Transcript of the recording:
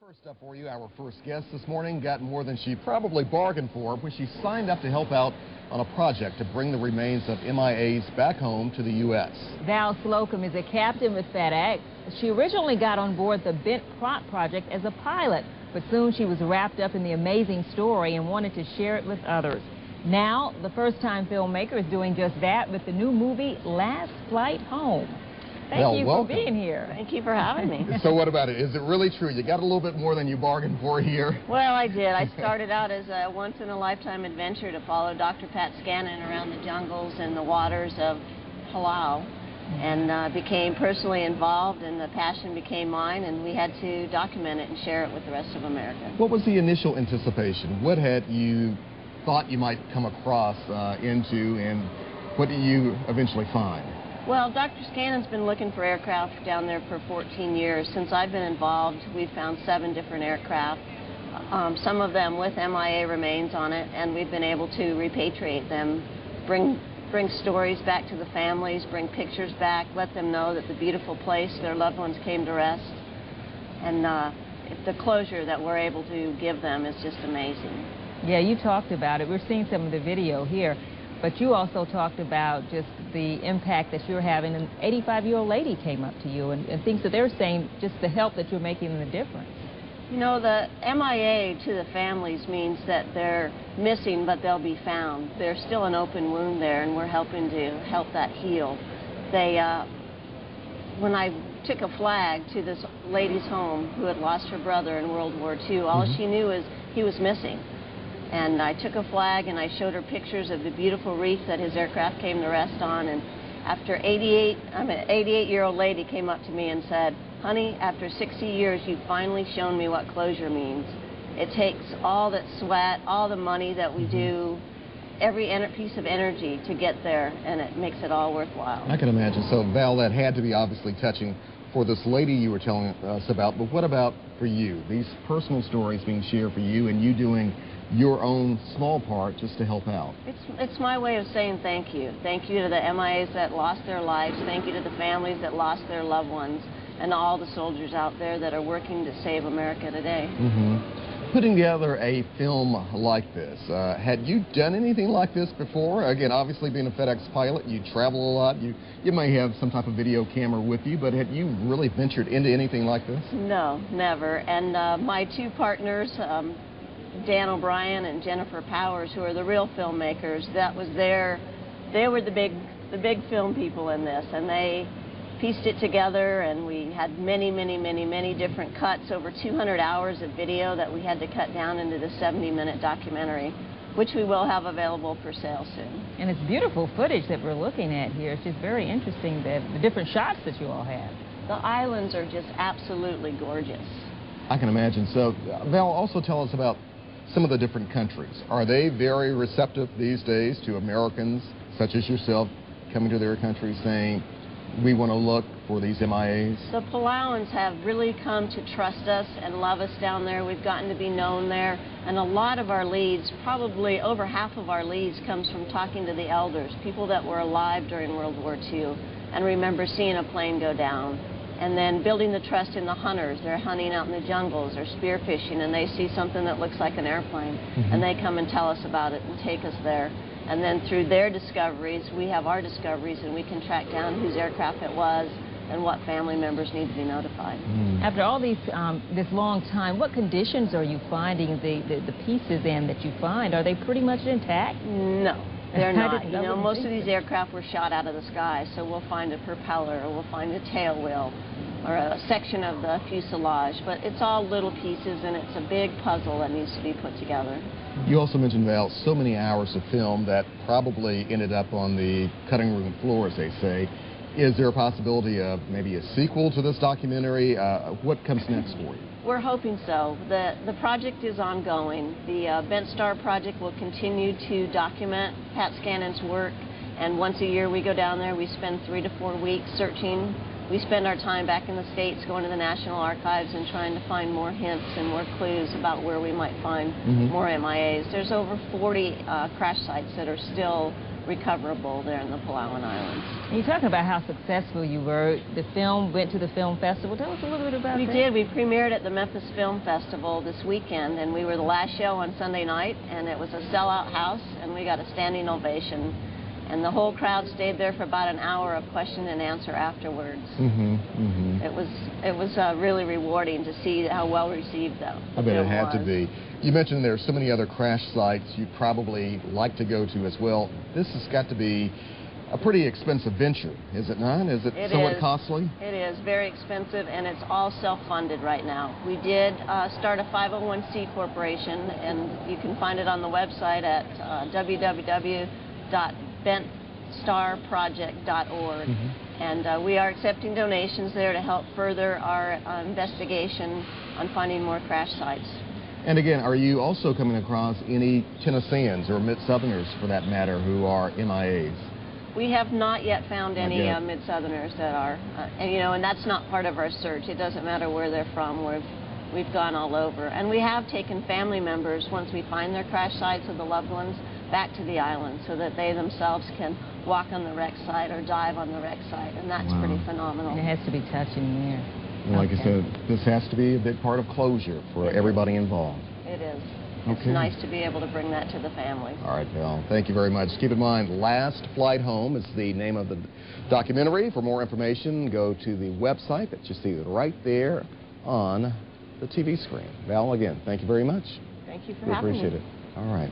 First up for you, our first guest this morning got more than she probably bargained for when she signed up to help out on a project to bring the remains of MIAs back home to the U.S. THAL-SLOCUM is a captain with FedEx. She originally got on board the Bent Prop project as a pilot, but soon she was wrapped up in the amazing story and wanted to share it with others. Now, the first-time filmmaker is doing just that with the new movie, Last Flight Home. Thank you for being here. Thank you for having me. So what about it? Is it really true? You got a little bit more than you bargained for here? Well, I did. I started out as a once-in-a-lifetime adventure to follow Dr. Pat Scannon around the jungles and the waters of Palau, and became personally involved, and the passion became mine, and we had to document it and share it with the rest of America. What was the initial anticipation? What had you thought you might come across into, and what did you eventually find? Well, Dr. Scannon's been looking for aircraft down there for 14 years. Since I've been involved, we've found 7 different aircraft, some of them with MIA remains on it, and we've been able to repatriate them, bring stories back to the families, bring pictures back, let them know that the beautiful place their loved ones came to rest, and the closure that we're able to give them is just amazing. Yeah, you talked about it. We're seeing some of the video here. But you also talked about just the impact that you're having. An 85-year-old lady came up to you and things that they're saying, just the help that you're making in the difference. You know, the MIA to the families means that they're missing, but they'll be found. There's still an open wound there, and we're helping to help that heal. When I took a flag to this lady's home who had lost her brother in World War II, all she knew is he was missing. And I took a flag and I showed her pictures of the beautiful reef that his aircraft came to rest on. And after an 88-year-old lady came up to me and said, "Honey, after 60 years, you've finally shown me what closure means. It takes all that sweat, all the money that we do, every piece of energy to get there, and it makes it all worthwhile." I can imagine. So, Val, that had to be obviously touching for this lady you were telling us about. But what about for you? These personal stories being shared for you and you doing your own small part just to help out. It's my way of saying thank you. Thank you to the MIAs that lost their lives. Thank you to the families that lost their loved ones, and all the soldiers out there that are working to save America today. Putting together a film like this, had you done anything like this before? Again, obviously being a FedEx pilot, you travel a lot. You may have some type of video camera with you, but had you really ventured into anything like this? No, never. And my 2 partners, Dan O'Brien and Jennifer Powers, who are the real filmmakers, they were the big film people in this, and they pieced it together, and we had many different cuts, over 200 hours of video that we had to cut down into the 70-minute documentary, which we will have available for sale soon. And it's beautiful footage that we're looking at here. It's just very interesting, the different shots that you all have. The islands are just absolutely gorgeous. I can imagine. So, Val, also tell us about some of the different countries. Are they very receptive these days to Americans such as yourself coming to their country saying, we want to look for these MIAs? The Palauans have really come to trust us and love us down there. We've gotten to be known there, and a lot of our leads, probably over half of our leads, comes from talking to the elders, people that were alive during World War II and remember seeing a plane go down. And then building the trust in the hunters. They're hunting out in the jungles or spearfishing, and they see something that looks like an airplane, and they come and tell us about it and take us there. And then through their discoveries, we have our discoveries, and we can track down whose aircraft it was and what family members need to be notified. After all this long time, what conditions are you finding the pieces in that you find? Are they pretty much intact? No. They're not. You know, most of these aircraft were shot out of the sky, so we'll find a propeller, or we'll find a tail wheel, or a section of the fuselage, but it's all little pieces, and it's a big puzzle that needs to be put together. You also mentioned, Val, so many hours of film that probably ended up on the cutting room floor, as they say. Is there a possibility of maybe a sequel to this documentary? What comes next for you? We're hoping so. The project is ongoing. The Bent Star project will continue to document Pat Scannon's work, and once a year we go down there. We spend 3 to 4 weeks searching. We spend our time back in the States going to the National Archives and trying to find more hints and more clues about where we might find more MIAs. There's over 40 crash sites that are still recoverable there in the Palawan Islands. And you're talking about how successful you were. The film went to the film festival. Tell us a little bit about that. We did. We premiered at the Memphis Film Festival this weekend, and we were the last show on Sunday night, and it was a sellout house, and we got a standing ovation. And the whole crowd stayed there for about an hour of question and answer afterwards. It was really rewarding to see how well received though. I bet it had to be. You mentioned there's so many other crash sites you'd probably like to go to as well. This has got to be a pretty expensive venture, is it not? Is it somewhat costly? It is very expensive, and it's all self-funded right now. We did start a 501c corporation, and you can find it on the website at www.bentstarproject.org. And we are accepting donations there to help further our investigation on finding more crash sites. And again, are you also coming across any Tennesseans or Mid-Southerners, for that matter, who are MIAs? We have not yet found any Mid-Southerners that are, and that's not part of our search. It doesn't matter where they're from. We've gone all over. And we have taken family members, once we find their crash sites of the loved ones, back to the island so that they themselves can walk on the wreck site or dive on the wreck site, and that's pretty phenomenal. And it has to be touching there. Well, like I said, this has to be a big part of closure for everybody involved. It is. It's nice to be able to bring that to the families. All right, Val. Thank you very much. Keep in mind, Last Flight Home is the name of the documentary. For more information, go to the website that you see right there on the TV screen. Val, again, thank you very much. Thank you for we having me. appreciate it. All right.